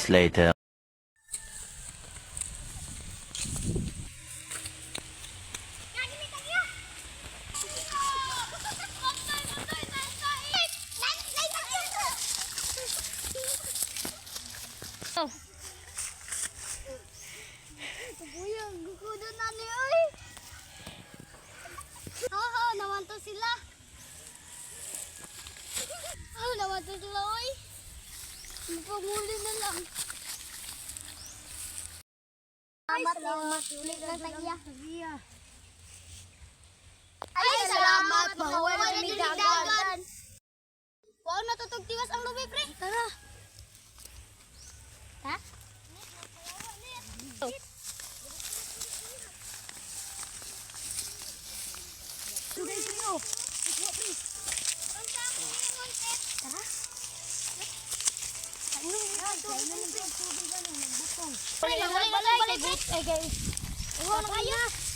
minutes later. Nawanto sila. Nawanto sila, oy. Panguli na lang. Salamat ulit na tagiya. Ay, salamat. Mahuwi na dagan. Wow, natutugtiwas ang lubi, pre. Tara. Ha? Balik. Iwan na kayo.